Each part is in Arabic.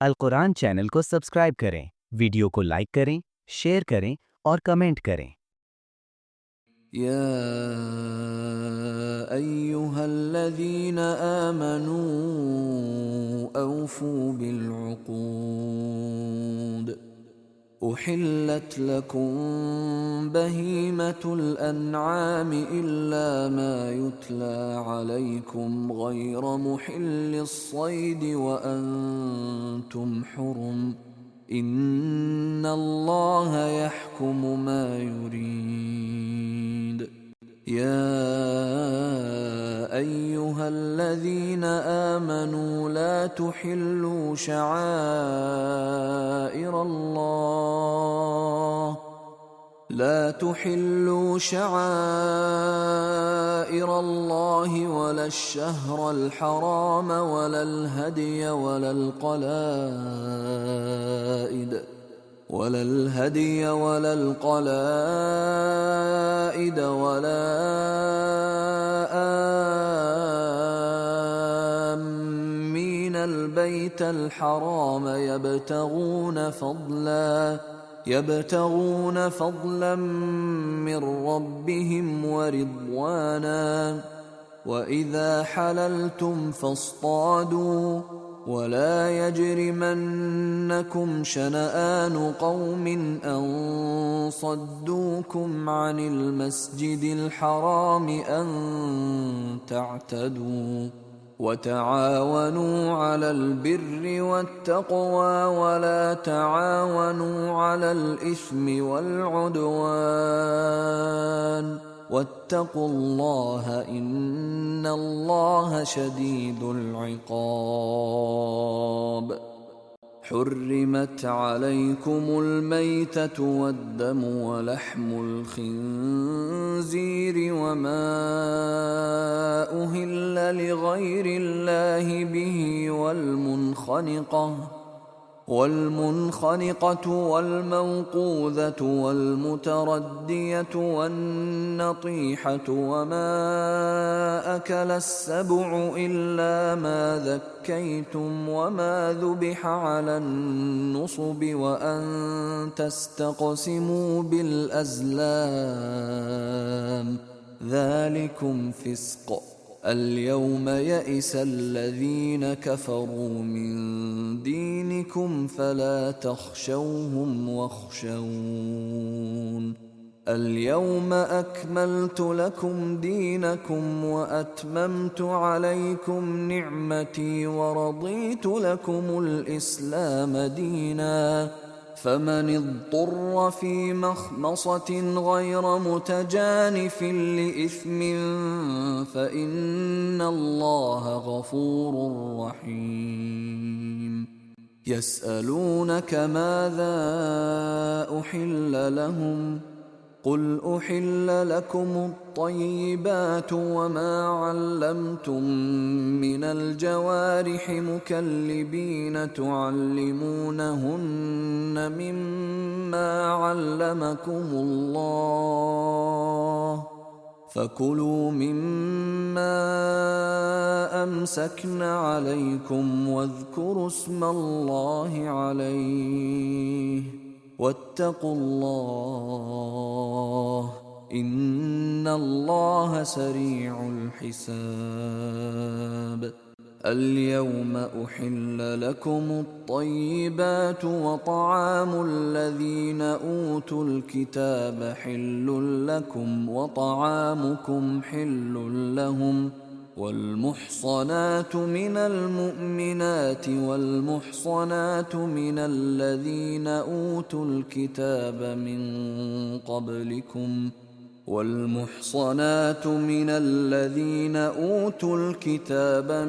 अल कुरान चैनल को सब्सक्राइब करें, वीडियो को लाइक करें, शेयर करें और कमेंट करें। يا أيها الذين آمنوا أوفوا بالعقود أحلت لكم بهيمة الأنعام إلا ما يتلى عليكم غير محل الصيد وأنتم حرم إن الله يحكم ما يريد يا أيها الذين آمنوا لا تحلوا شعائر الله ولا الشهر الحرام ولا الهدي ولا القلائد ولا آمين البيت الحرام يبتغون فضلا من ربهم ورضوانا وإذا حللتم فاصطادوا ولا يجرمنكم شنآن قوم أن صدوكم عن المسجد الحرام أن تعتدوا وتعاونوا على البر والتقوى ولا تعاونوا على الإثم والعدوان واتقوا الله إن الله شديد العقاب حرمت عليكم الميتة والدم ولحم الخنزير وما أهل لغير الله به والمنخنقة والموقوذة والمتردية والنطيحة وما أكل السبع إلا ما ذكيتم وما ذبح على النصب وأن تستقسموا بالأزلام ذلكم فسق اليوم يئس الذين كفروا من دينكم فلا تخشوهم واخشون اليوم أكملت لكم دينكم وأتممت عليكم نعمتي ورضيت لكم الإسلام دينا فمن اضطر في مخمصة غير متجانف لإثم فإن الله غفور رحيم يسألونك ماذا أحل لهم قل أحل لكم الطيبات وما علمتم من الجوارح مكلبين تعلمونهن مما علمكم الله فكلوا مما أمسكن عليكم واذكروا اسم الله عليه واتقوا الله إن الله سريع الحساب اليوم أحل لكم الطيبات وطعام الذين أوتوا الكتاب حل لكم وطعامكم حل لهم والمحصنات من المؤمنات والمحصنات من الذين أوتوا الكتاب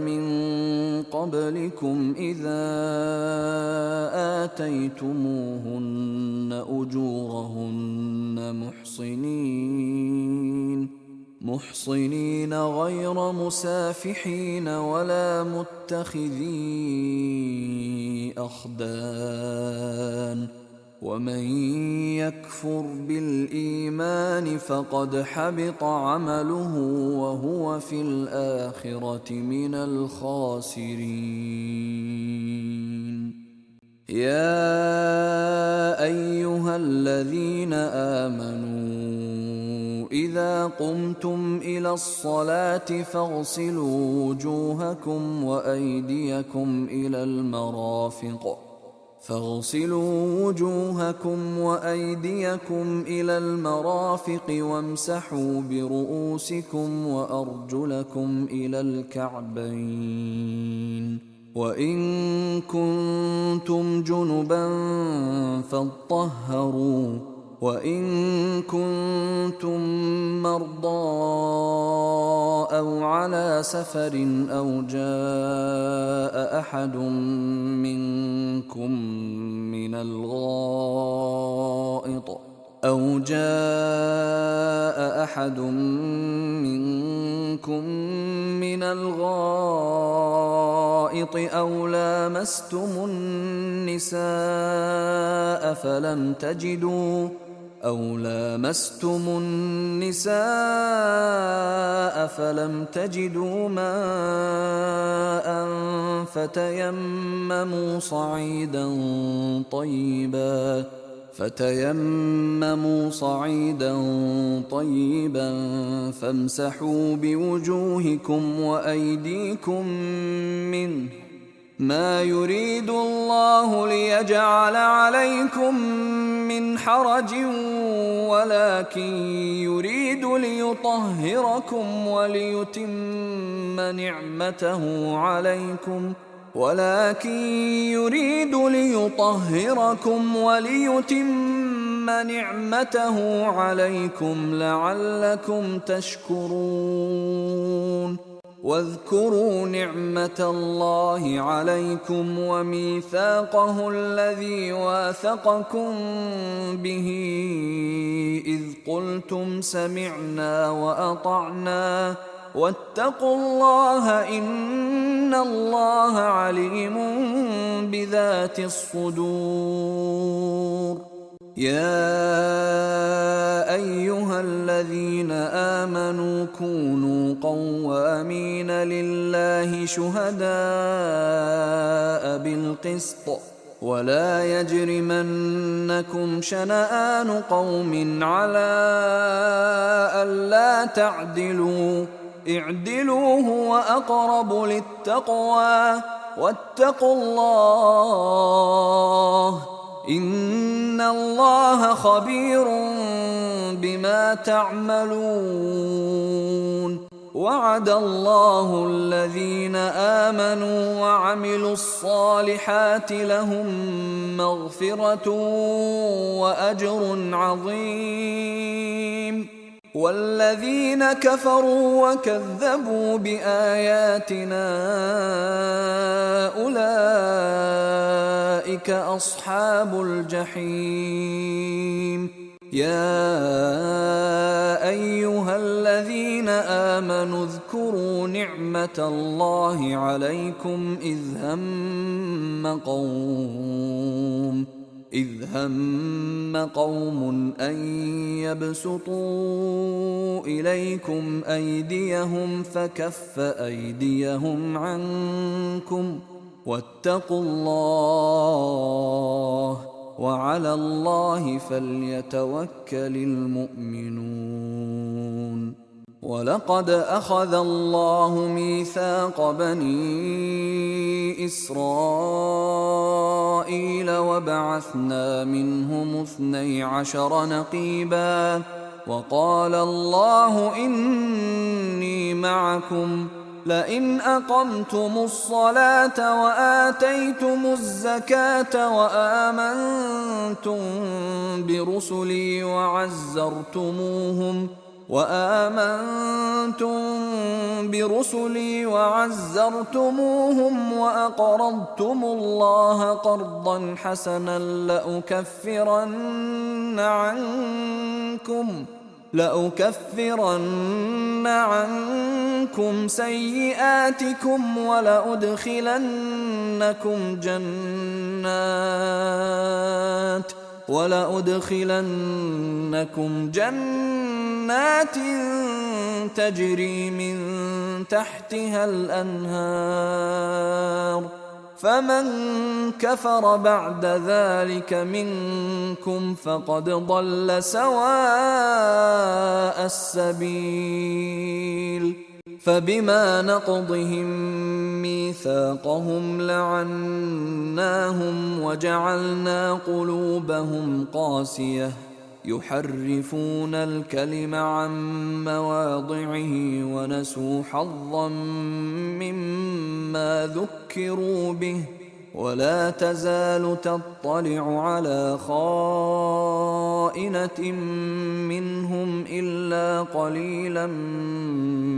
من قبلكم إذا آتيتموهن أجورهن محصنين غير مسافحين ولا متخذي أخدان ومن يكفر بالإيمان فقد حبط عمله وهو في الآخرة من الخاسرين يا أيها الذين آمنوا إذا قمتم إلى الصلاة فاغسلوا وجوهكم إلى المرافق وامسحوا برؤوسكم وأرجلكم إلى الكعبين وإن كنتم جنبا فاطهروا وإن كنتم مرضى أو على سفر أو جاء أحد منكم من الغائط أو لامستم النساء فلم تجدوا ماء فتيمموا صعيدا طيبا فامسحوا بوجوهكم وأيديكم منه ما يريد الله ليجعل عليكم من حرج ولكن يريد ليطهركم وليتم نعمته عليكم لعلكم تشكرون واذكروا نعمة الله عليكم وميثاقه الذي واثقكم به إذ قلتم سمعنا وأطعنا واتقوا الله إن الله عليم بذات الصدور. يا أيها الذين آمنوا كونوا قوامين لله شهداء بالقسط ولا يجرمنكم شنآن قوم على ألا تعدلوا اعدلوا هو أقرب للتقوى واتقوا الله إن الله خبير بما تعملون. وعد الله الذين آمنوا وعملوا الصالحات لهم مغفرة وأجر عظيم والذين كفروا وكذبوا بآياتنا أولئك أصحاب الجحيم. يا أيها الذين آمنوا اذكروا نعمة الله عليكم إذ هم قوم أن يبسطوا إليكم أيديهم فكف أيديهم عنكم واتقوا الله وعلى الله فليتوكل المؤمنون. ولقد أخذ الله ميثاق بني إسرائيل وبعثنا منهم 12 نقيبا وقال الله إني معكم لئن أقمتم الصلاة وآتيتم الزكاة وآمنتم برسلي وعزرتموهم وأقرضتم الله قرضا حسنا لأكفرن عنكم سيئاتكم ولأدخلنكم جنات تجري من تحتها الأنهار فمن كفر بعد ذلك منكم فقد ضل سواء السبيل. فبما نقضهم ميثاقهم لعناهم وجعلنا قلوبهم قاسية يحرفون الكلم عن مواضعه ونسوا حظا مما ذكروا به ولا تزال تطلع على خائنة منهم إلا قليلا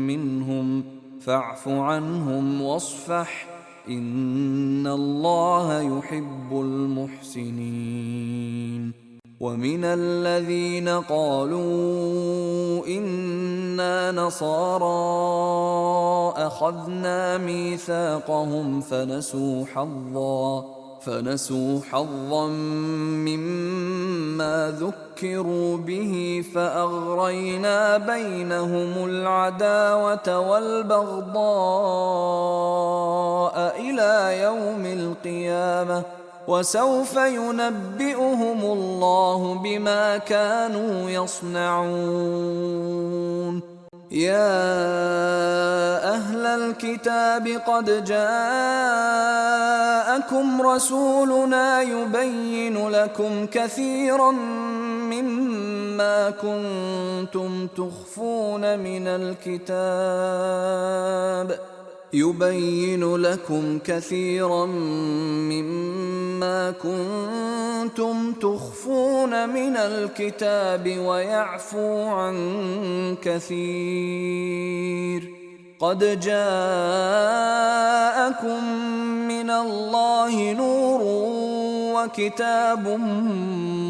منهم فاعف عنهم واصفح إن الله يحب المحسنين. ومن الذين قالوا إنا نصارى أخذنا ميثاقهم فنسوا حظا مما ذكروا به فأغرينا بينهم العداوة والبغضاء إلى يوم القيامة وسوف ينبئهم الله بما كانوا يصنعون. يا أهل الكتاب قد جاءكم رسولنا يبين لكم كثيرا مما كنتم تخفون من الكتاب ويعفو عن كثير. قد جاءكم من الله نور وكتاب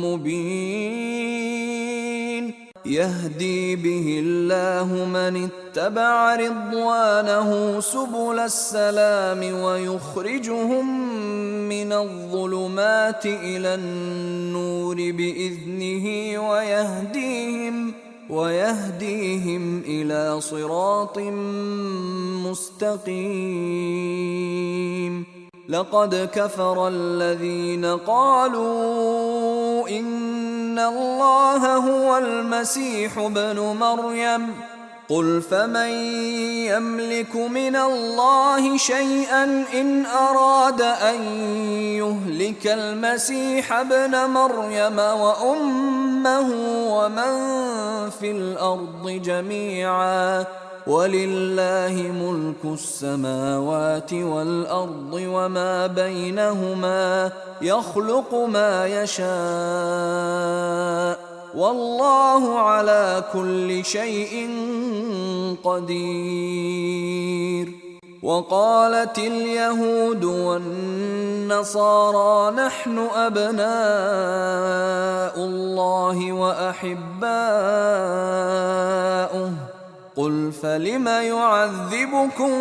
مبين يهدي به الله من اتبع رضوانه سبل السلام ويخرجهم من الظلمات إلى النور بإذنه ويهديهم إلى صراط مستقيم. لقد كفر الذين قالوا إن الله هو المسيح ابن مريم قل فمن يملك من الله شيئا إن أراد أن يهلك المسيح ابن مريم وأمه ومن في الأرض جميعا ولله ملك السماوات والأرض وما بينهما يخلق ما يشاء والله على كل شيء قدير. وقالت اليهود والنصارى نحن أبناء الله وأحباؤه قل فلم يعذبكم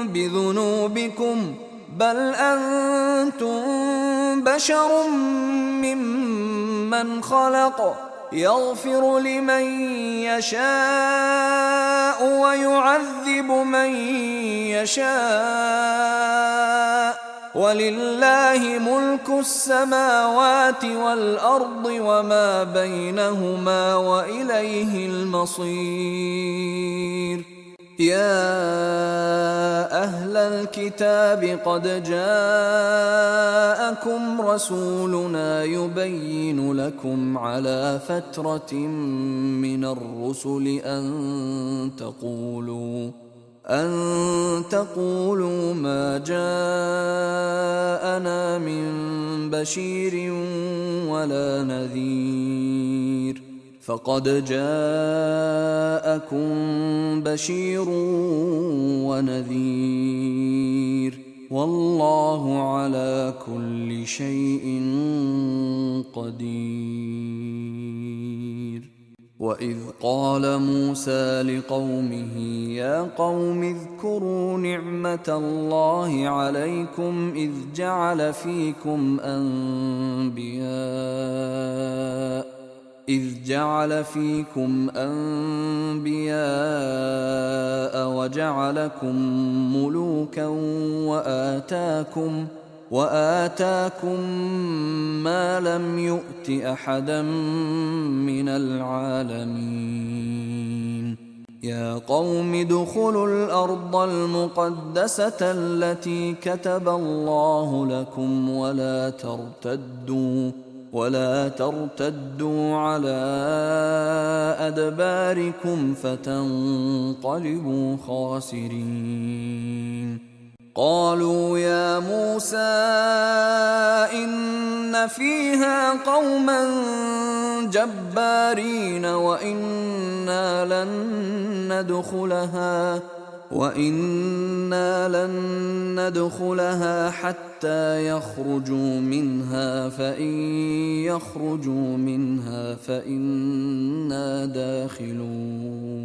بذنوبكم بل أنتم بشر ممن خلق يغفر لمن يشاء ويعذب من يشاء ولله ملك السماوات والأرض وما بينهما وإليه المصير. يا أهل الكتاب قد جاءكم رسولنا يبين لكم على فترة من الرسل أن تقولوا ما جاءنا من بشير ولا نذير فقد جاءكم بشير ونذير والله على كل شيء قدير. وإذ قال موسى لقومه يا قوم اذكروا نعمة الله عليكم إذ جعل فيكم إذ جعل فيكم أنبياء وجعلكم ملوكا وآتاكم ما لم يؤت أحدا من العالمين. يا قوم ادخلوا الأرض المقدسة التي كتب الله لكم ولا ترتدوا على أدباركم فتنقلبوا خاسرين. قالوا يا موسى إن فيها قوما جبارين وإنا لن ندخلها حتى يخرجوا منها فإن يخرجوا منها فإنا داخلون.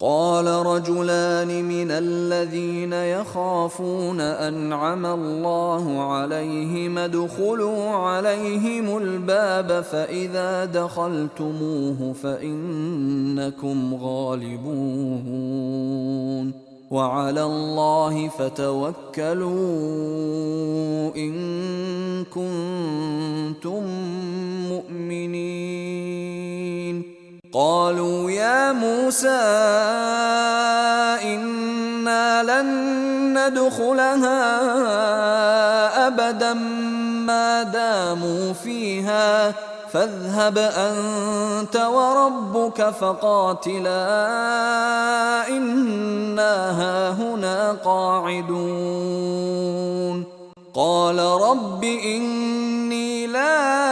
قال رجلان من الذين يخافون أنعم الله عليهم ادخلوا عليهم الباب فإذا دخلتموه فإنكم غالبون وعلى الله فتوكلوا إن كنتم مؤمنين. قالوا يا موسى إنا لن ندخلها أبدا ما داموا فيها فاذهب أنت وربك فقاتلا إنا هاهنا قاعدون. قال رب إني لا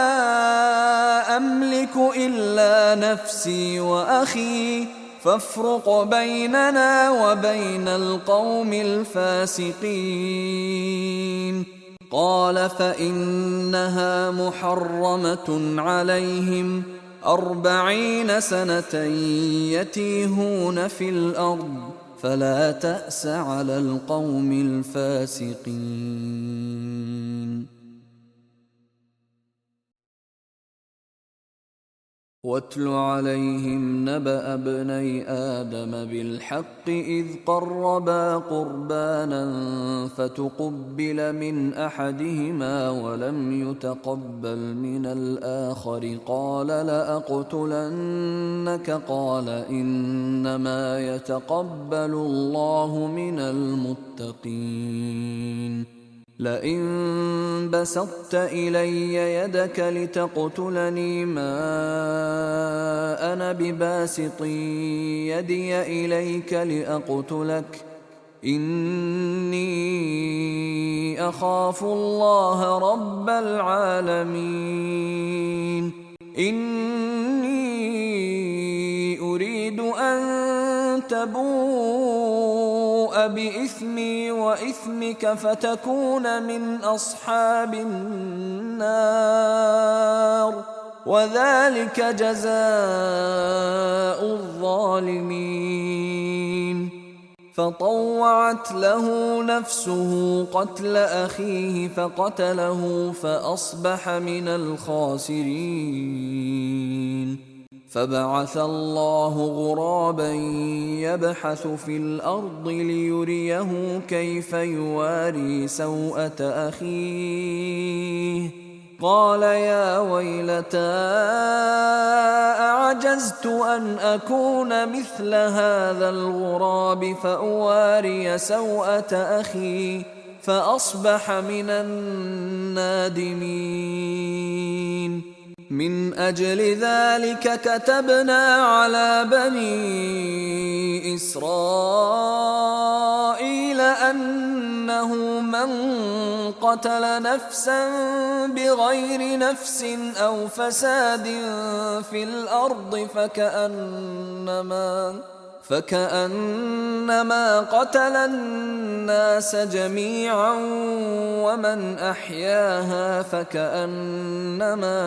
أملك إلا نفسي وأخي فافرق بيننا وبين القوم الفاسقين. قال فإنها محرمة عليهم 40 سنة يتيهون في الأرض فلا تأس على القوم الفاسقين. واتل عليهم نبأ ابني آدم بالحق إذ قربا قربانا فتقبل من أحدهما ولم يتقبل من الآخر قال لأقتلنك قال إنما يتقبل الله من المتقين. لئن بسطت إلي يدك لتقتلني ما أنا بباسط يدي إليك لأقتلك إني أخاف الله رب العالمين. إني أريد أن تبوء بإثمي وإثمك فتكون من أصحاب النار وذلك جزاء الظالمين. فطوعت له نفسه قتل أخيه فقتله فأصبح من الخاسرين. فبعث الله غرابا يبحث في الأرض ليريه كيف يواري سوءة أخيه قال يا ويلتى أعجزت أن أكون مثل هذا الغراب فأواري سوءة أخي فأصبح من النادمين. من أجل ذلك كتبنا على بني إسرائيل أنه من قتل نفسا بغير نفس أو فساد في الأرض فكأنما قتل الناس جميعا ومن أحياها فكأنما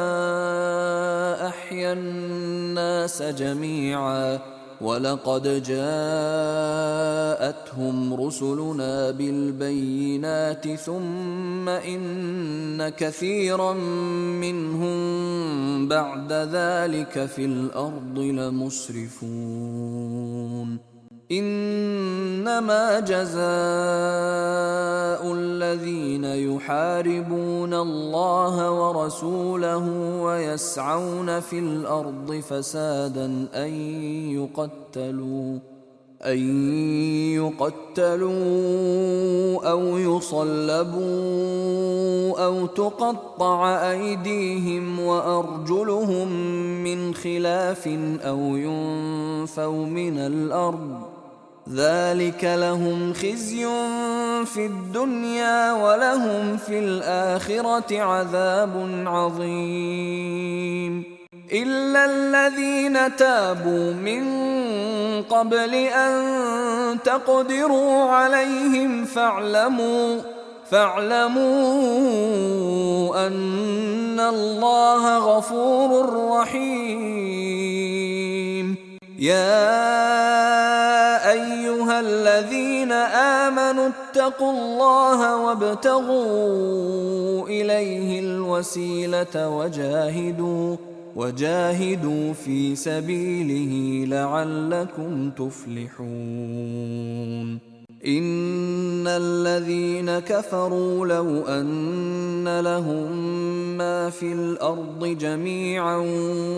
أحيا الناس جميعا ولقد جاءتهم رسلنا بالبينات ثم إن كثيرا منهم بعد ذلك في الأرض لمسرفون إنما جزاء الذين يحاربون الله ورسوله ويسعون في الأرض فسادا أن يقتلوا أو يصلبوا أو تقطع أيديهم وأرجلهم من خلاف أو ينفوا من الأرض ذلك لهم خزي في الدنيا ولهم في الآخرة عذاب عظيم إلا الذين تابوا من قبل أن تقدروا عليهم فاعلموا أن الله غفور رحيم يا أيها الذين آمنوا اتقوا الله وابتغوا إليه الوسيلة وجاهدوا في سبيله لعلكم تفلحون إن الذين كفروا لو أن لهم ما في الأرض جميعا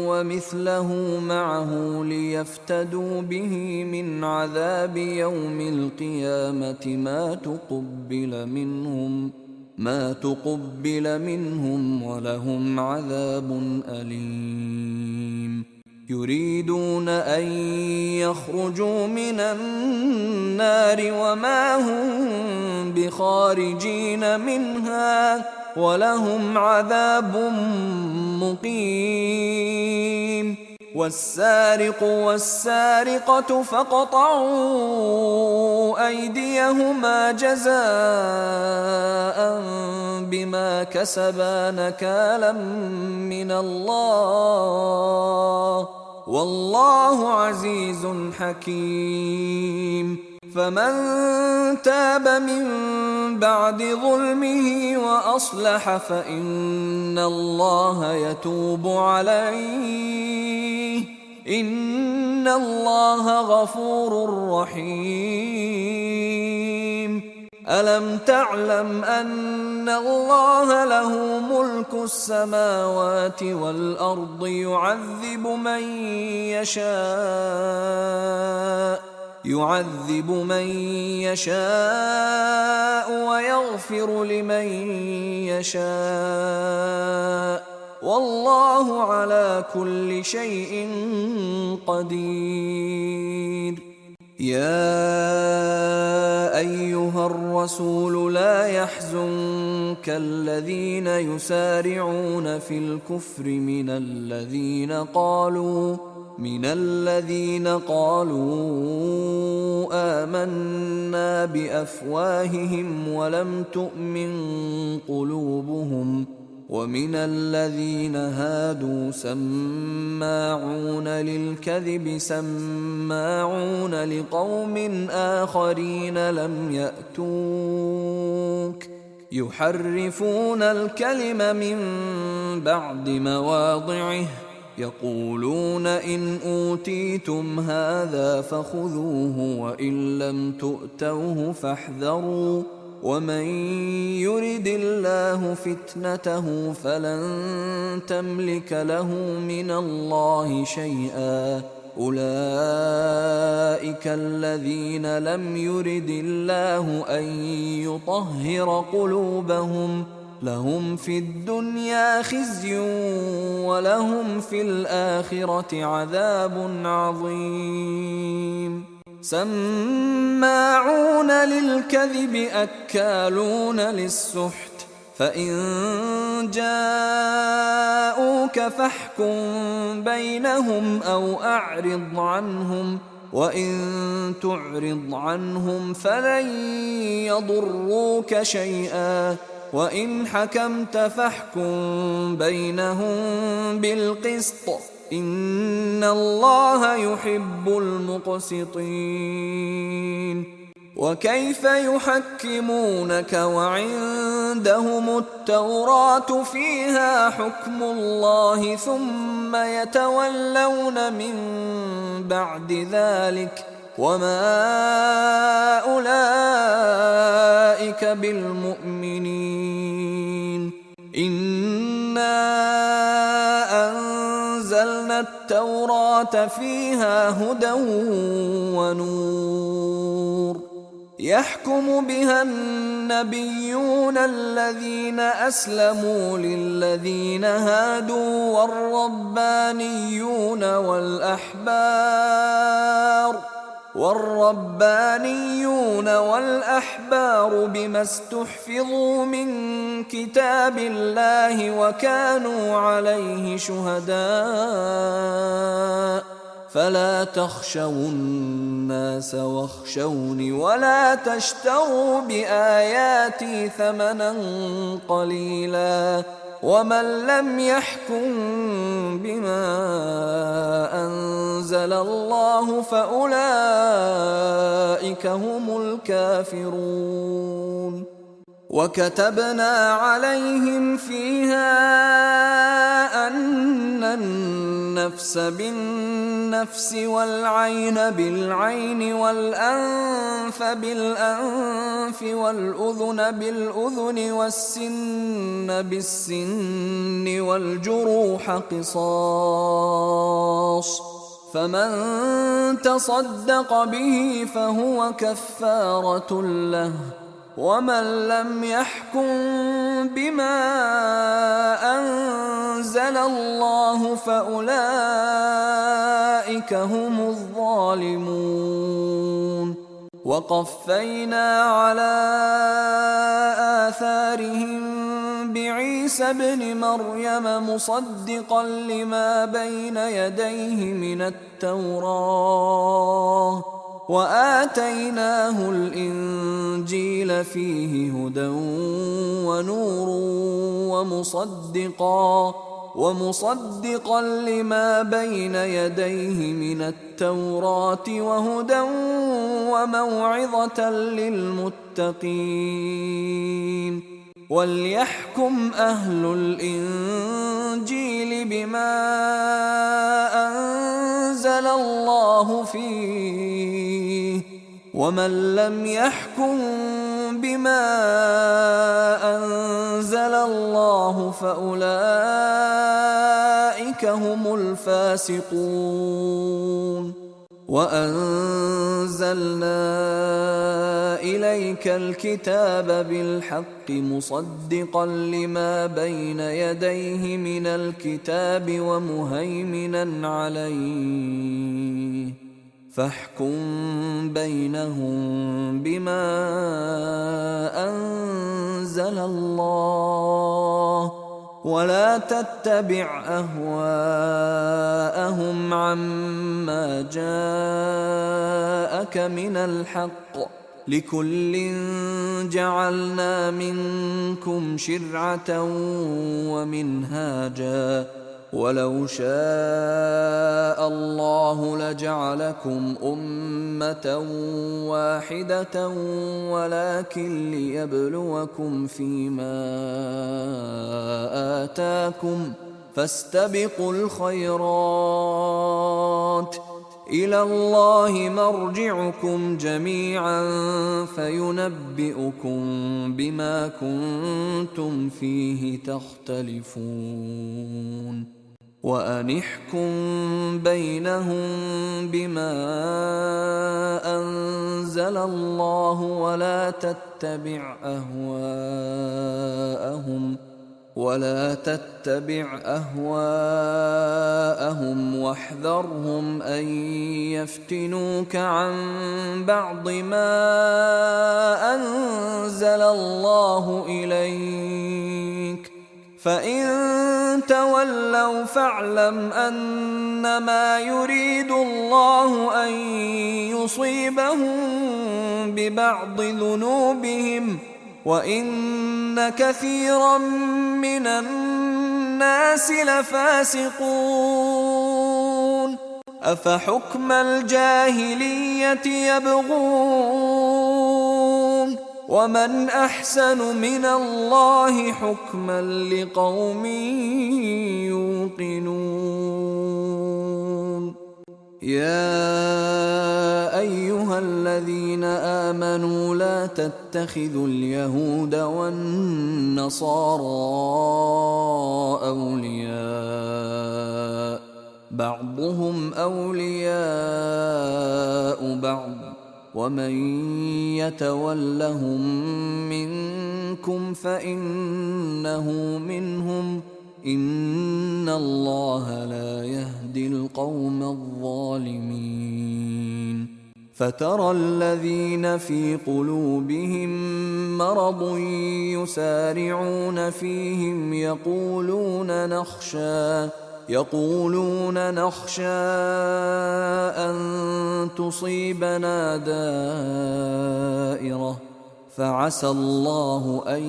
ومثله معه ليفتدوا به من عذاب يوم القيامة ما تقبل منهم ولهم عذاب أليم يريدون أن يخرجوا من النار وما هم بخارجين منها ولهم عذاب مقيم والسارق والسارقة فاقطعوا أيديهما جزاء بما كسبا نكالا من الله والله عزيز حكيم فمن تاب من بعد ظلمه وأصلح فإن الله يتوب عليه إن الله غفور رحيم ألم تعلم أن الله له ملك السماوات والأرض يعذب من يشاء ويغفر لمن يشاء والله على كل شيء قدير يا أيها الرسول لا يحزنك الذين يسارعون في الكفر من الذين قالوا آمنا بأفواههم ولم تؤمن قلوبهم ومن الذين هادوا سماعون للكذب سماعون لقوم آخرين لم يأتوك يحرفون الكلم من بعد مواضعه يقولون إن أوتيتم هذا فخذوه وإن لم تؤتوه فاحذروا ومن يرد الله فتنته فلن تملك له من الله شيئا أولئك الذين لم يرد الله أن يطهر قلوبهم لهم في الدنيا خزي ولهم في الآخرة عذاب عظيم سماعون للكذب أكالون للسحت فإن جاءوك فاحكم بينهم أو أعرض عنهم وإن تعرض عنهم فلن يضروك شيئا وإن حكمت فاحكم بينهم بالقسط إن الله يحب المقسطين. وكيف يحكمونك وعندهم التوراة فيها حكم الله ثم يتولون من بعد ذلك وما أولئك بالمؤمنين. إنا أنزلنا التوراة فيها هدى ونور يحكم بها النبيون الذين أسلموا للذين هادوا والربانيون والأحبار بما استحفظوا من كتاب الله وكانوا عليه شهداء. فلا تخشوا الناس واخشوني ولا تشتروا بآياتي ثمنا قليلا ومن لم يحكم بما أنزل الله فأولئك هم الكافرون. وكتبنا عليهم فيها أن النفس بالنفس والعين بالعين والأنف بالأنف والأذن بالأذن والسن بالسن والجروح قصاص فمن تصدق به فهو كفارة له ومن لم يحكم بما أنزل الله فأولئك هم الظالمون. وقفينا على آثارهم بعيسى ابن مريم مصدقا لما بين يديه من التوراة وآتيناه الإنجيل فيه هدى ونور ومصدقا لما بين يديه من التوراة وهدى وموعظة للمتقين. وليحكم أهل الإنجيل بما أنزل الله فيه ومن لم يحكم بما أنزل الله فأولئك هم الفاسقون. وأنزلنا إليك الكتاب بالحق مصدقا لما بين يديه من الكتاب ومهيمنا عليه فاحكم بينهم بما أنزل الله ولا تتبع أهواءهم عما جاءك من الحق لكل جعلنا منكم شرعة ومنهاجا ولو شاء الله لجعلكم أمة واحدة ولكن ليبلوكم فيما آتاكم فاستبقوا الخيرات إلى الله مرجعكم جميعا فينبئكم بما كنتم فيه تختلفون. وأن احكم بينهم بما أنزل الله ولا تتبع أهواءهم واحذرهم أن يفتنوك عن بعض ما أنزل الله إليك فإن تولوا فاعلم أنما يريد الله أن يصيبهم ببعض ذنوبهم وإن كثيرا من الناس لفاسقون أفحكم الجاهلية يبغون ومن أحسن من الله حكما لقوم يوقنون يا أيها الذين آمنوا لا تتخذوا اليهود والنصارى أولياء بعضهم أولياء بعض ومن يتولهم منكم فإنه منهم إن الله لا يهدي القوم الظالمين فترى الذين في قلوبهم مرض يسارعون فيهم يقولون نخشى أن تصيبنا دائرة فعسى الله أن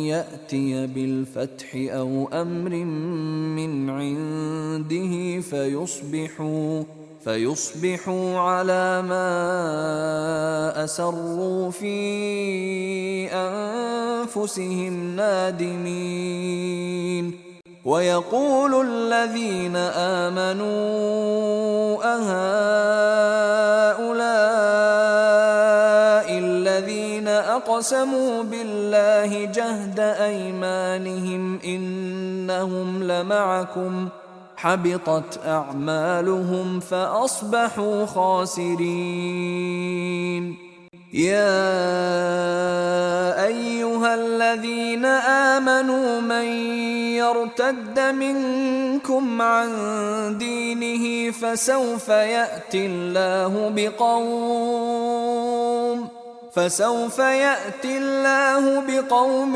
يأتي بالفتح أو أمر من عنده فيصبحوا على ما أسروا في أنفسهم نادمين ويقول الذين آمنوا أهؤلاء الذين أقسموا بالله جهد أيمانهم إنهم لمعكم حبطت أعمالهم فأصبحوا خاسرين يا أيها الذين آمنوا من يرتد منكم عن دينه فسوف يأتي الله بقوم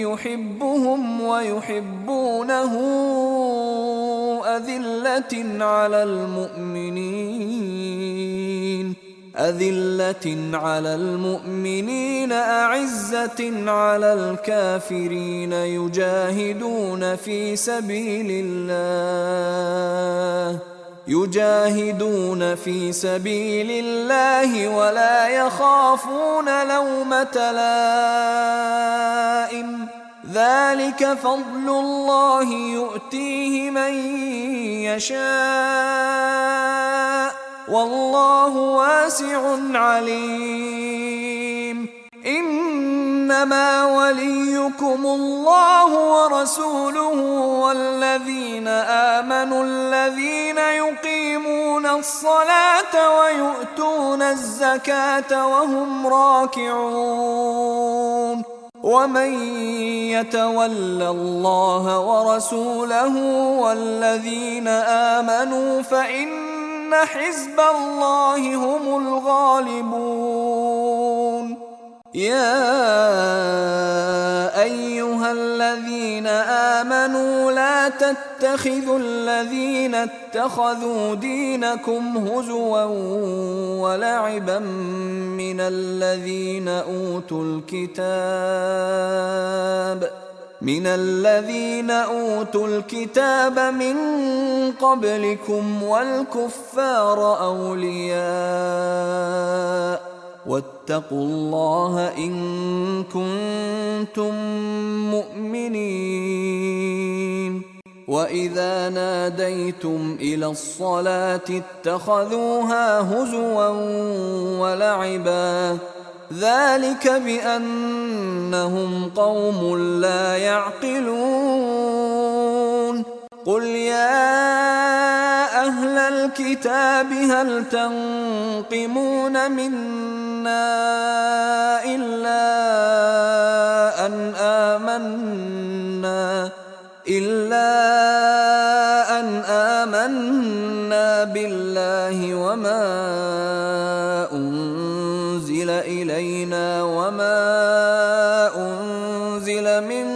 يحبهم ويحبونه أذلة على المؤمنين أعزة على الكافرين يجاهدون في سبيل الله ولا يخافون لومة لائم ذلك فضل الله يؤتيه من يشاء والله واسع عليم إنما وليكم الله ورسوله والذين آمنوا الذين يقيمون الصلاة ويؤتون الزكاة وهم راكعون ومن يتول الله ورسوله والذين آمنوا فإن حزب الله هم الغالبون يا أيها الذين آمنوا لا تتخذوا الذين اتخذوا دينكم هزوا ولعبا من الذين أوتوا الكتاب من قبلكم والكفار أولياء واتقوا الله إن كنتم مؤمنين وإذا ناديتم إلى الصلاة اتخذوها هزوا ولعبا ذلك بأنهم قوم لا يعقلون قل يا أهل الكتاب هل تنقمون منا إلا أن آمنا بالله وما أنزل إلينا وما أنزل من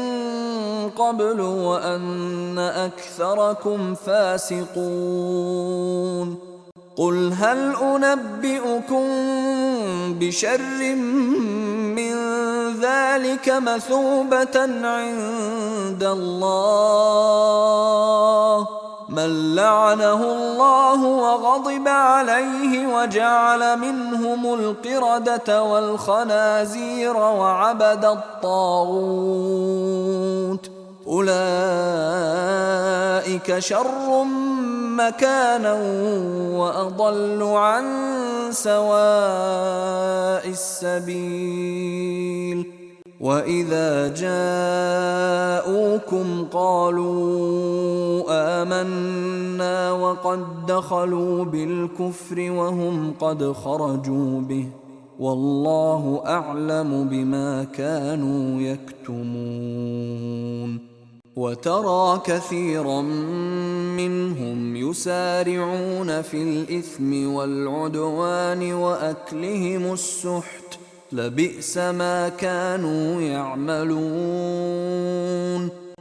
قبل وأن أكثركم فاسقون قل هل أنبئكم بشر من ذلك مثوبة عند الله من لعنه الله وغضب عليه وجعل منهم القردة والخنازير وعبد الطاغوت أولئك شر مكانا وأضل عن سواء السبيل وإذا جاءوكم قالوا آمنا وقد دخلوا بالكفر وهم قد خرجوا به والله أعلم بما كانوا يكتمون وترى كثيرا منهم يسارعون في الإثم والعدوان وأكلهم السحت لبئس ما كانوا يعملون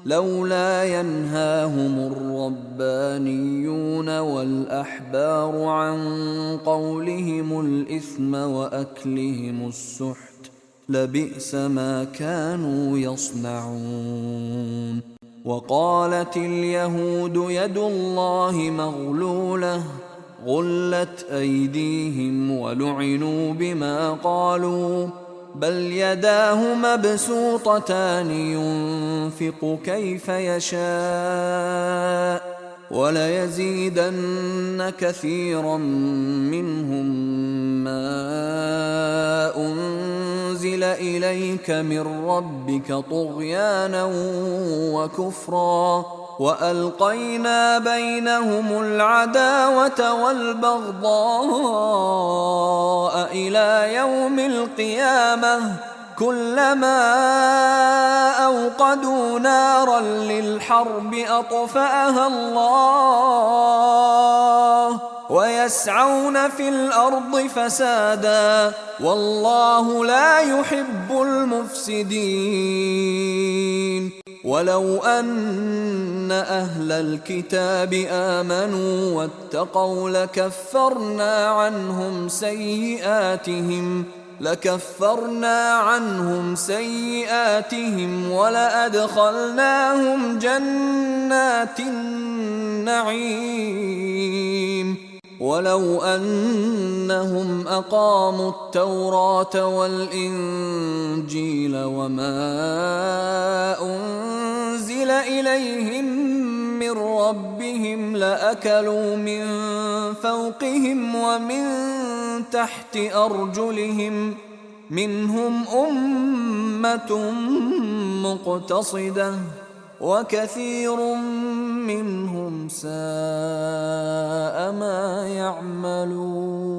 لولا ينهاهم الربانيون والأحبار عن قولهم الإثم وأكلهم السحت لبئس ما كانوا يصنعون وقالت اليهود يد الله مغلولة غلت أيديهم ولعنوا بما قالوا بل يداه مبسوطتان ينفق كيف يشاء وليزيدن كثيرا منهم ما أنزل إليك من ربك طغيانا وكفرا وألقينا بينهم العداوة والبغضاء إلى يوم القيامة كلما أوقدوا نارا للحرب أطفأها الله ويسعون في الأرض فسادا والله لا يحب المفسدين ولو أن أهل الكتاب آمنوا واتقوا لكفرنا عنهم سيئاتهم ولأدخلناهم جنات النعيم ولو أنهم أقاموا التوراة والإنجيل وما أنزل إليهم من ربهم لأكلوا من فوقهم ومن تحت أرجلهم منهم أمة مقتصدة وكثير منهم ساء ما يعملون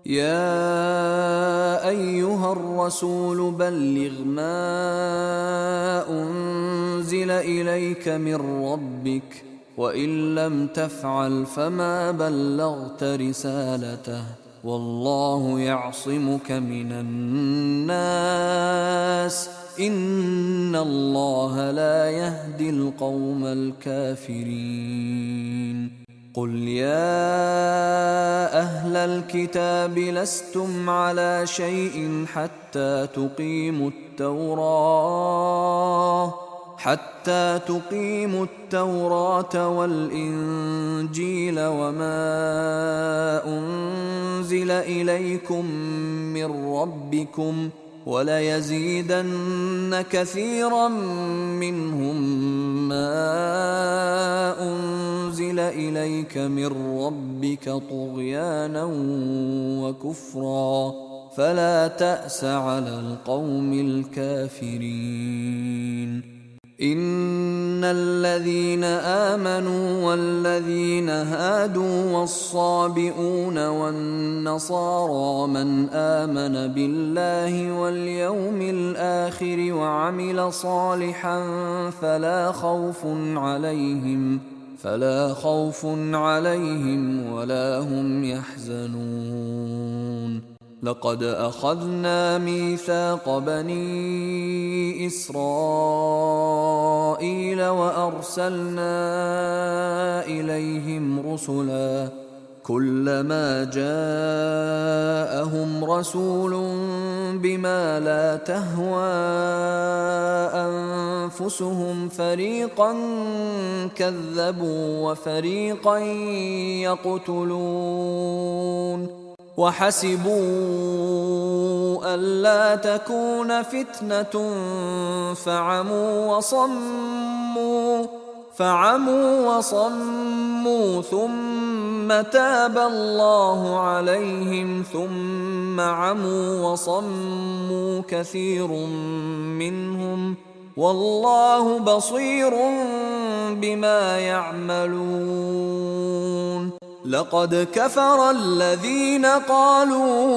يا أيها الرسول بلغ ما أنزل إليك من ربك وإن لم تفعل فما بلغت رسالته والله يعصمك من الناس إن الله لا يهدي القوم الكافرين قل يا أهل الكتاب لستم على شيء حتى تقيموا التوراة والإنجيل وما أنزل إليكم من ربكم وليزيدن كثيرا منهم ما أنزل إليك من ربك طغيانا وكفرا فلا تأس على القوم الكافرين إن الذين آمنوا والذين هادوا والصابئون والنصارى من آمن بالله واليوم الآخر وعمل صالحا فلا خوف عليهم ولا هم يحزنون لقد أخذنا ميثاق بني إسرائيل وأرسلنا إليهم رسلا كلما جاءهم رسول بما لا تهوى أنفسهم فريقا كذبوا وفريقا يقتلون وحسبوا ألا تكون فتنة فعموا وصموا ثم تاب الله عليهم ثم عموا وصموا كثير منهم والله بصير بما يعملون لقد كفر الذين قالوا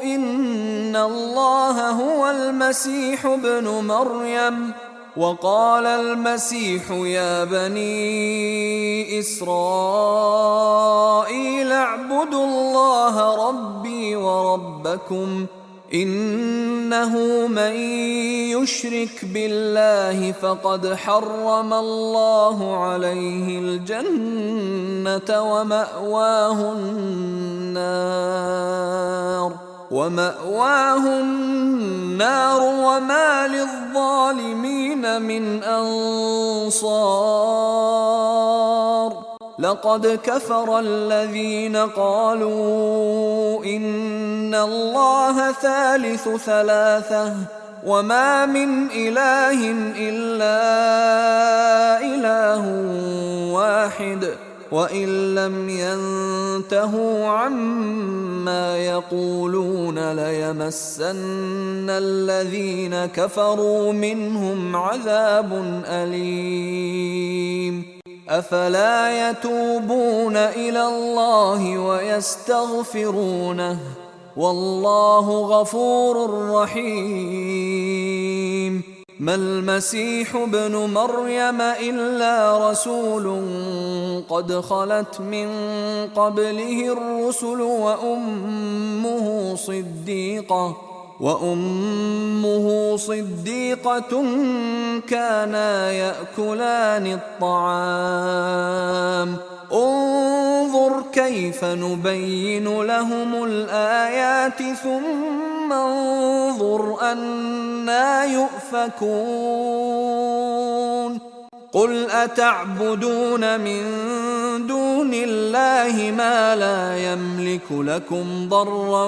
إن الله هو المسيح ابن مريم وقال المسيح يا بني إسرائيل اعبدوا الله ربي وربكم إنه من يشرك بالله فقد حرم الله عليه الجنة ومأواه النار وما للظالمين من أنصار لقد كفر الذين قالوا إن الله ثالث ثلاثة وما من إله إلا إله واحد وإن لم ينتهوا عما يقولون ليمسن الذين كفروا منهم عذاب أليم أفلا يتوبون إلى الله ويستغفرونه والله غفور رحيم ما المسيح ابن مريم إلا رسول قد خلت من قبله الرسل وأمه صديقة كانا يأكلان الطعام انظر كيف نبين لهم الآيات ثم انظر أنى يؤفكون قل أتعبدون من دون الله ما لا يملك لكم ضرا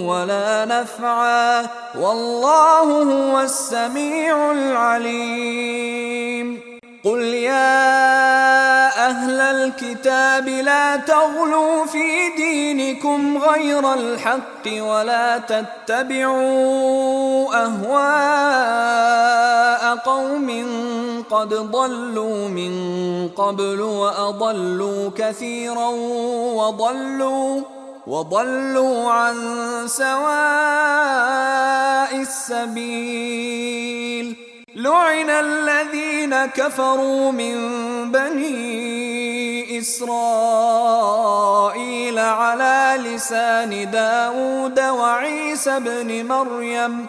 ولا نفعا والله هو السميع العليم قل يا أهل الكتاب لا تغلوا في دينكم غير الحق ولا تتبعوا أهواء قوم قد ضلوا من قبل وأضلوا كثيرا وضلوا عن سواء السبيل لعن الذين كفروا من بني إسرائيل على لسان داود وعيسى بن مريم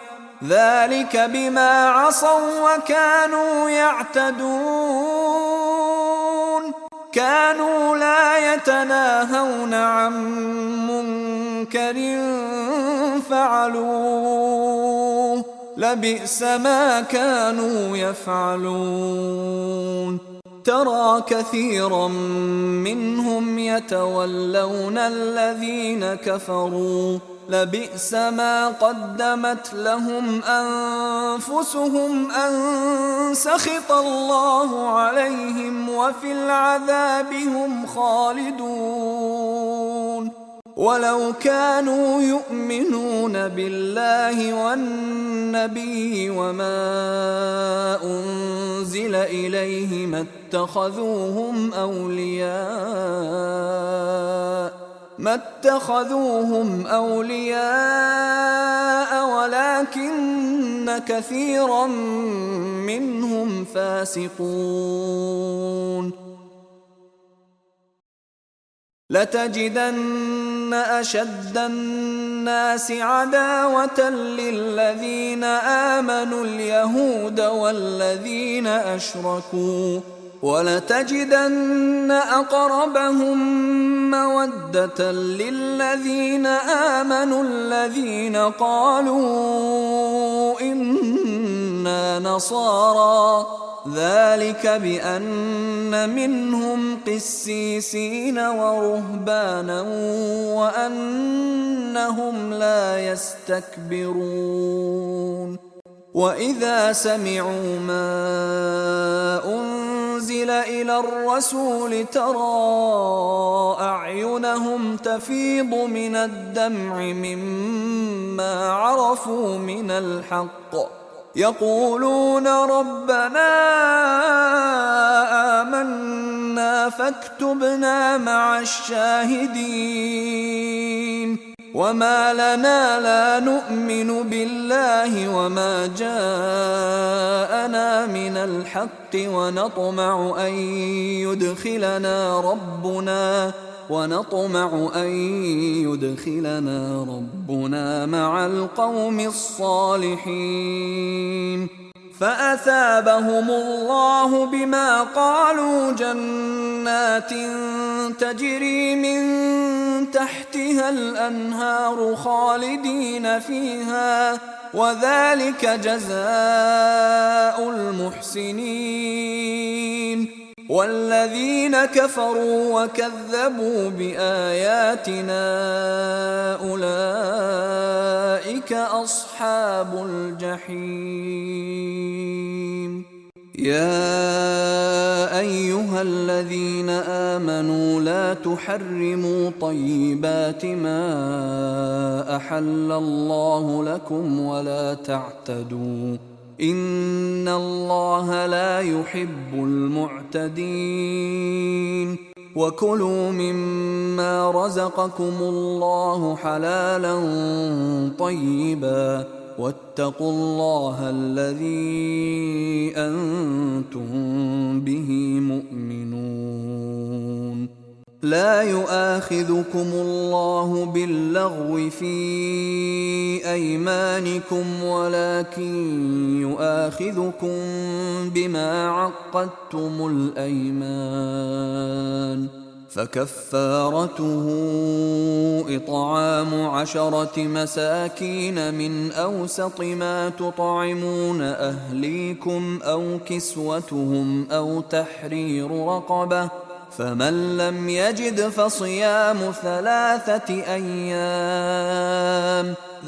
ذلك بما عصوا وكانوا يعتدون كانوا لا يتناهون عن منكر فعلوه لبئس ما كانوا يفعلون ترى كثيرا منهم يتولون الذين كفروا لبئس ما قدمت لهم أنفسهم أن سخط الله عليهم وفي العذاب هم خالدون ولو كانوا يؤمنون بالله والنبي وما أنزل إليه ما اتخذوهم أولياء ولكن كثيرا منهم فاسقون لتجدن أشد الناس عداوة للذين آمنوا اليهود والذين أشركوا ولتجدن أقربهم مودة للذين آمنوا الذين قالوا إنا نصارى، ذلك بأن منهم قسيسين ورهبانا وأنهم لا يستكبرون. وإذا سمعوا ما أنزل إلى الرسول ترى أعينهم تفيض من الدمع مما عرفوا من الحق، يقولون ربنا آمنا فاكتبنا مع الشاهدين. وما لنا لا نؤمن بالله وما جاءنا من الحق ونطمع أن يدخلنا ربنا مع القوم الصالحين. فأثابهم الله بما قالوا جنات تجري من تحتها الأنهار خالدين فيها، وذلك جزاء المحسنين. والذين كفروا وكذبوا بآياتنا أولئك أصحاب الجحيم. يا أيها الذين آمنوا لا تحرموا طيبات ما أحل الله لكم ولا تعتدوا، إن الله لا يحب المعتدين. وكلوا مما رزقكم الله حلالا طيبا، واتقوا الله الذي أنتم به مؤمنون. لا يؤاخذكم الله باللغو في أيمانكم ولكن يؤاخذكم بما عقدتم الأيمان، فكفارته إطعام 10 مساكين من أوسط ما تطعمون أهليكم أو كسوتهم أو تحرير رقبة، فمن لم يجد فصيام 3 أيام،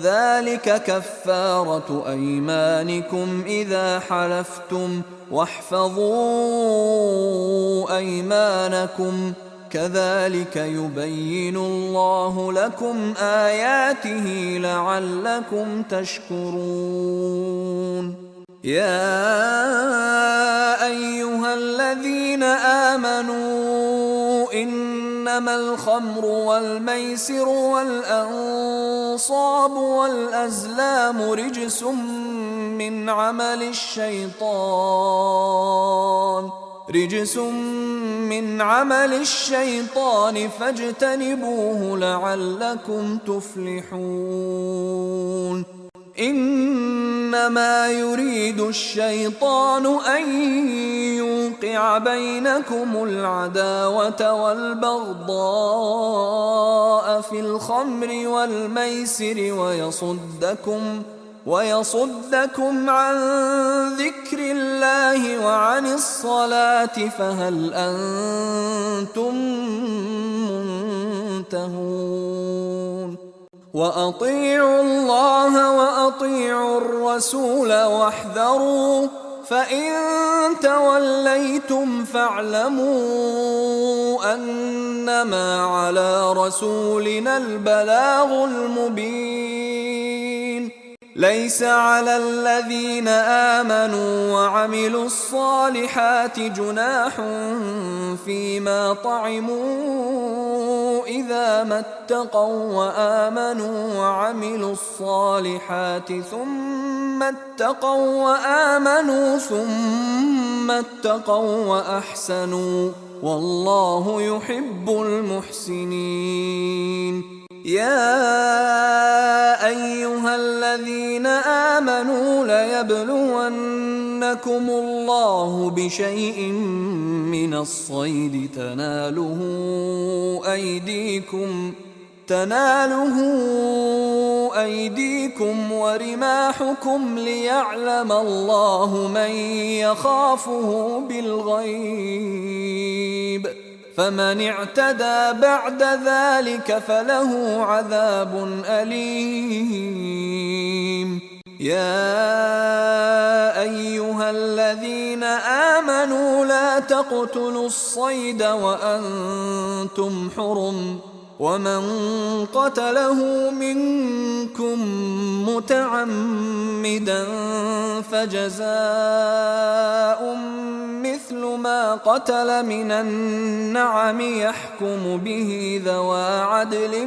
ذلك كفارة أيمانكم إذا حلفتم، واحفظوا أيمانكم، كذلك يبين الله لكم آياته لعلكم تشكرون. يا أيها الذين آمنوا إنما الخمر والميسر والأنصاب والأزلام رجس من عمل الشيطان فاجتنبوه لعلكم تفلحون. إنما يريد الشيطان أن يوقع بينكم العداوة والبغضاء في الخمر والميسر ويصدكم عن ذكر الله وعن الصلاة، فهل أنتم منتهون؟ وأطيعوا الله وأطيعوا الرسول واحذروا، فإن توليتم فاعلموا أنما على رسولنا البلاغ المبين. ليس على الذين آمنوا وعملوا الصالحات جناح فيما طعموا إذا ما اتقوا وآمنوا وعملوا الصالحات ثم اتقوا وأحسنوا، والله يحب المحسنين. يا أيها الذين آمنوا ليبلونكم ليبلونكم الله بشيء من الصيد تناله أيديكم ورماحكم ليعلم الله من يخافه بالغيب، فمن اعتدى بعد ذلك فله عذاب أليم. يا أيها الذين آمنوا لا تقتلوا الصيد وأنتم حرم، ومن قتله منكم متعمدا فجزاء مثل ما قتل من النعم يحكم به ذوى عدل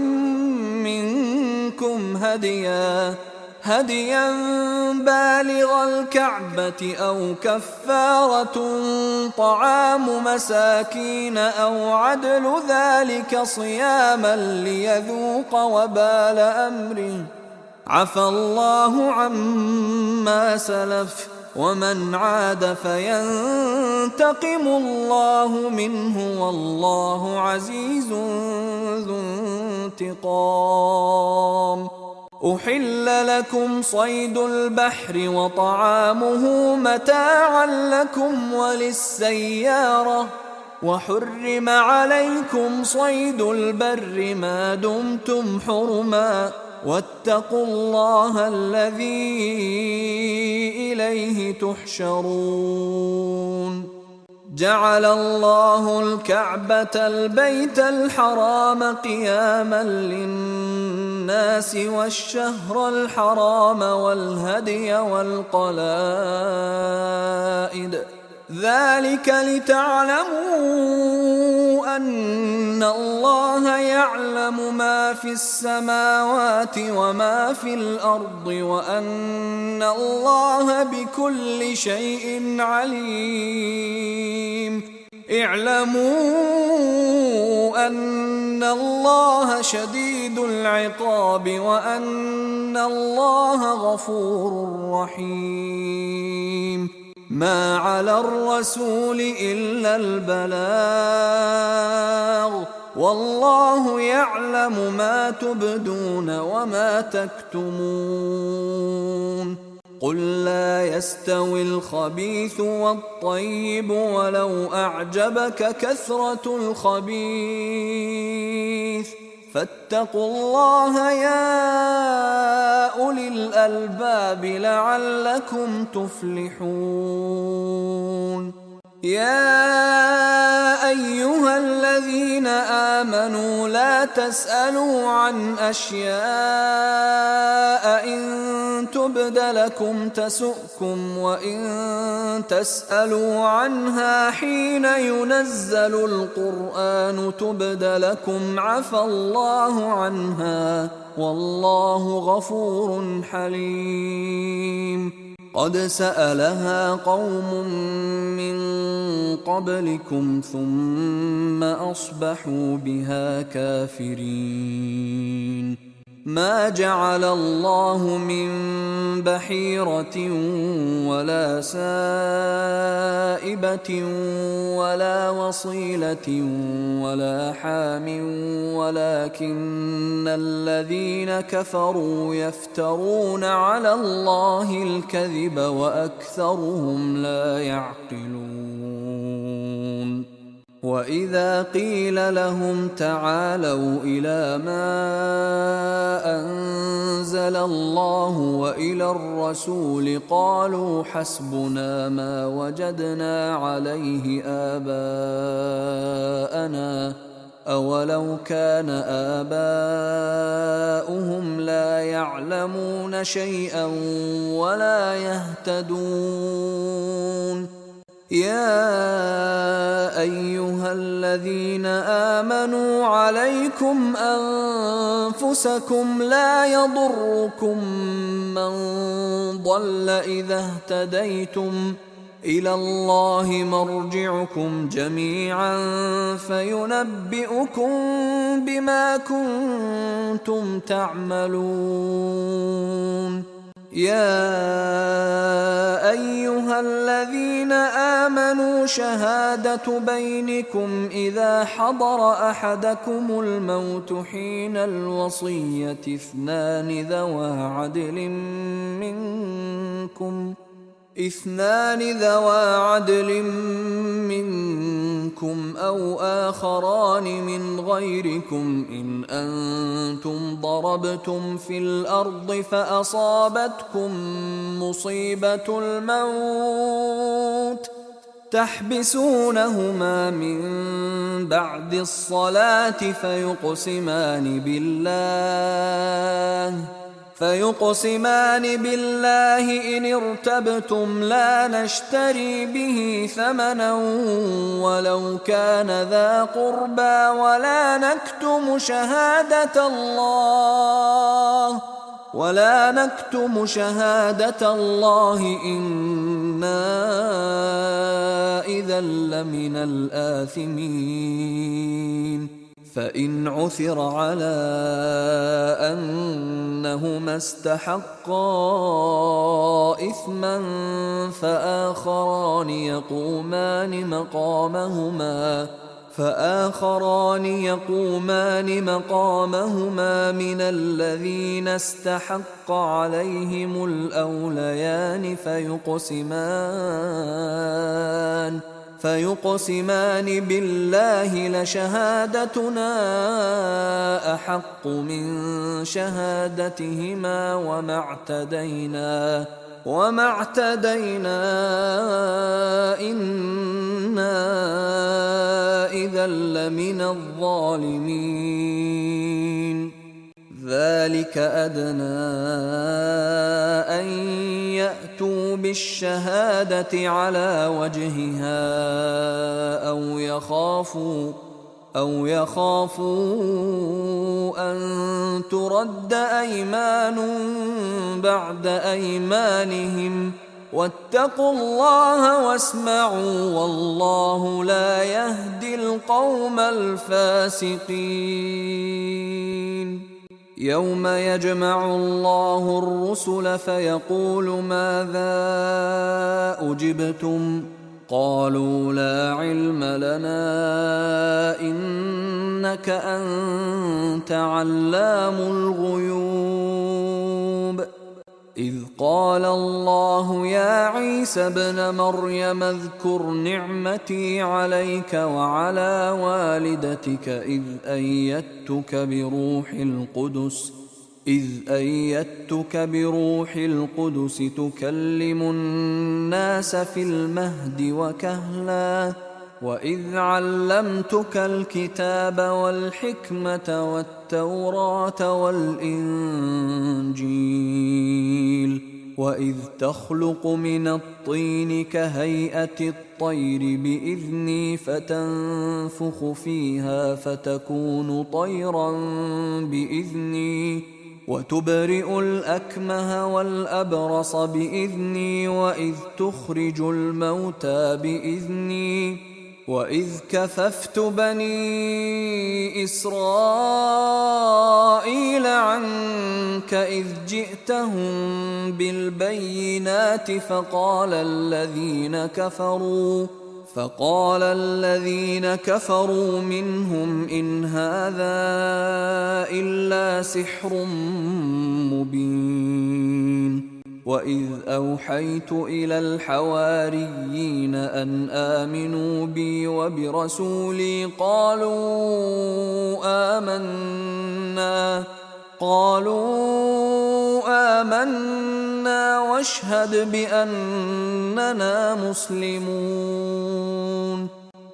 منكم هديا بالغ الكعبة أو كفارة طعام مساكين أو عدل ذلك صياما ليذوق وبال أمره، عفى الله عما سلف، ومن عاد فينتقم الله منه والله عزيز ذو انتقام. أحل لكم صيد البحر وطعامه متاعا لكم وللسيارة، وحرم عليكم صيد البر ما دمتم حرما، واتقوا الله الذي إليه تحشرون. جعل الله الكعبة البيت الحرام قياما للناس والشهر الحرام والهدي والقلائد، ذلك لتعلموا أن الله يعلم ما في السماوات وما في الأرض وأن الله بكل شيء عليم. اعلموا أن الله شديد العقاب وأن الله غفور رحيم. ما على الرسول إلا البلاغ، والله يعلم ما تبدون وما تكتمون. قل لا يستوي الخبيث والطيب ولو أعجبك كثرة الخبيث، فاتقوا الله يا أولي الألباب لعلكم تفلحون. يا أيها الذين آمنوا لا تسألوا عن أشياء إن تبد لكم تسؤكم، وإن تسألوا عنها حين ينزل القرآن تبد لكم عفى الله عنها، والله غفور حليم. قد سألها قوم من قبلكم ثم أصبحوا بها كافرين. ما جعل الله من بحيرة ولا سائبة ولا وصيلة ولا حام، ولكن الذين كفروا يفترون على الله الكذب وأكثرهم لا يعقلون. وإذا قيل لهم تعالوا إلى ما أنزل الله وإلى الرسول قالوا حسبنا ما وجدنا عليه آباءنا، أولو كان آباؤهم لا يعلمون شيئا ولا يهتدون. يا أيها الذين آمنوا عليكم أنفسكم لا يضركم من ضل إذا اهتديتم، إلى الله مرجعكم جميعا فينبئكم بما كنتم تعملون. يا أيها الذين آمنوا شهادة بينكم إذا حضر أحدكم الموت حين الوصية اثنان ذوى عدل منكم أو آخران من غيركم إن أنتم ضربتم في الأرض فأصابتكم مصيبة الموت تحبسونهما من بعد الصلاة فيقسمان بالله إن ارتبتم لا نشتري به ثمنا ولو كان ذا قربى ولا نكتم شهادة الله إنا إذا لمن الآثمين فإن عثر على أنهما استحقا إثما فآخران يقومان مقامهما من الذين استحق عليهم الأوليان فيقسمان بالله لشهادتنا أحق من شهادتهما وما اعتدينا إنا إذا لمن الظالمين ذلك أدنى أن يأتوا بالشهادة على وجهها أو يخافوا أن ترد أيمان بعد أيمانهم واتقوا الله واسمعوا والله لا يهدي القوم الفاسقين يوم يجمع الله الرسل فيقول ماذا أجبتم قالوا لا علم لنا إنك أنت علام الغيوب إذ قال الله يا عيسى ابن مريم اذكر نعمتي عليك وعلى والدتك إذ أيدتك بروح القدس تكلم الناس في المهد وكهلا وإذ علمتك الكتاب والحكمة والتوراة والإنجيل وإذ تخلق من الطين كهيئة الطير بإذني فتنفخ فيها فتكون طيرا بإذني وتبرئ الأكمه والأبرص بإذني وإذ تخرج الموتى بإذني وإذ كففت بني إسرائيل عنك إذ جئتهم بالبينات فقال الذين كفروا منهم إن هذا إلا سحر مبين وإذ أوحيت إلى الحواريين أن آمنوا بي وبرسولي قالوا آمنا واشهد بأننا مسلمون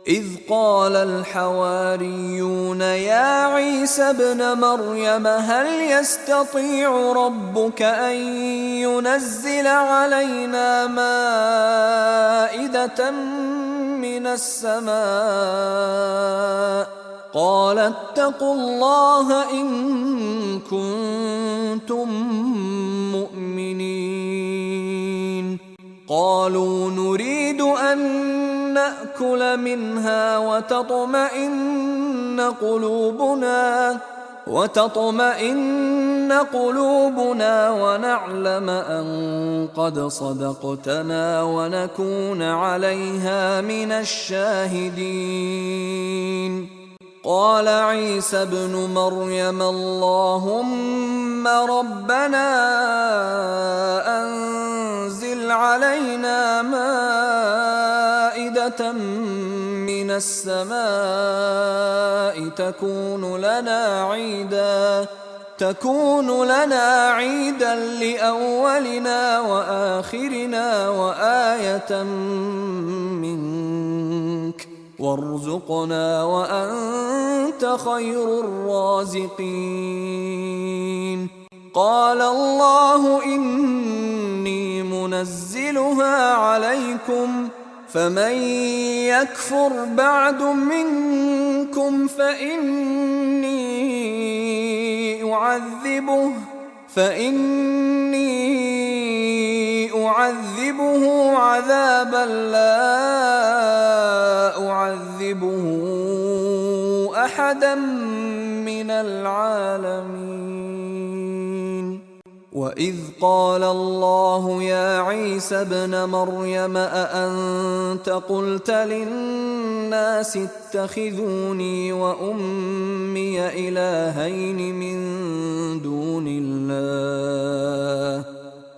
إذ قال الحواريون يا عيسى ابن مريم هل يستطيع ربك أن ينزل علينا مائدة من السماء قال اتقوا الله إن كنتم مؤمنين قالوا نريد أن نأكل منها وتطمئن قلوبنا وتطمئن قلوبنا ونعلم أن قد صدقتنا ونكون عليها من الشاهدين. قال عيسى ابن مريم اللهم ربنا أنزل علينا مائدة من السماء تكون لنا عيدا لأولنا وآخرنا وآية منك وارزقنا وأنت خير الرازقين. قال الله إني منزلها عليكم فمن يكفر بعد منكم فإني أعذبه عذابا لا أعذبه أحدا من العالمين. وإذ قال الله يا عيسى ابن مريم أأنت قلت للناس اتخذوني وأمي إلهين من دون الله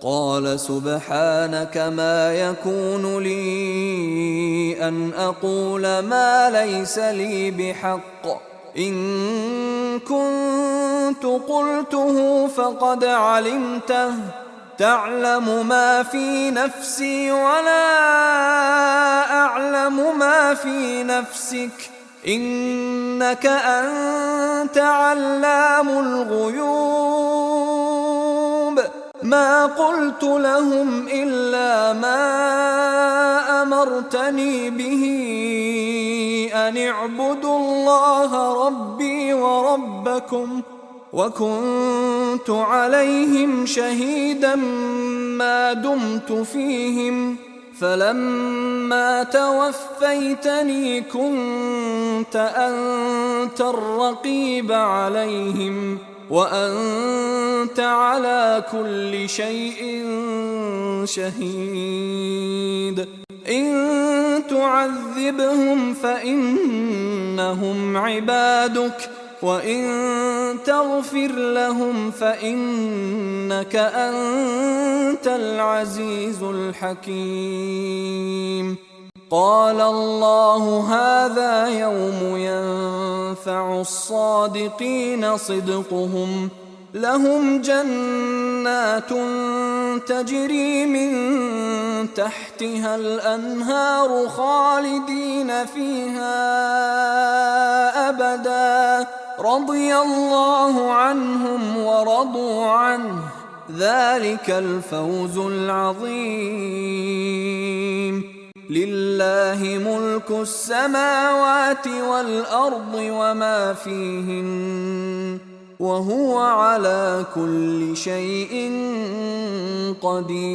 قال سبحانك ما يكون لي أن أقول ما ليس لي بحق إن كنت قلته فقد علمته تعلم ما في نفسي ولا أعلم ما في نفسك إنك أنت علام الغيوب. ما قلت لهم إلا ما أمرتني به أن اعبدوا الله ربي وربكم وكنت عليهم شهيدا ما دمت فيهم فلما توفيتني كنت أنت الرقيب عليهم وأنت على كل شيء شهيد. إن تعذبهم فإنهم عبادك وإن تغفر لهم فإنك أنت العزيز الحكيم. قال الله هذا يوم ينفع الصادقين صدقهم لهم جنات تجري من تحتها الأنهار خالدين فيها أبدا رضي الله عنهم ورضوا عنه ذلك الفوز العظيم. لله ملك السماوات والأرض وما فيهن وهو على كل شيء قدير.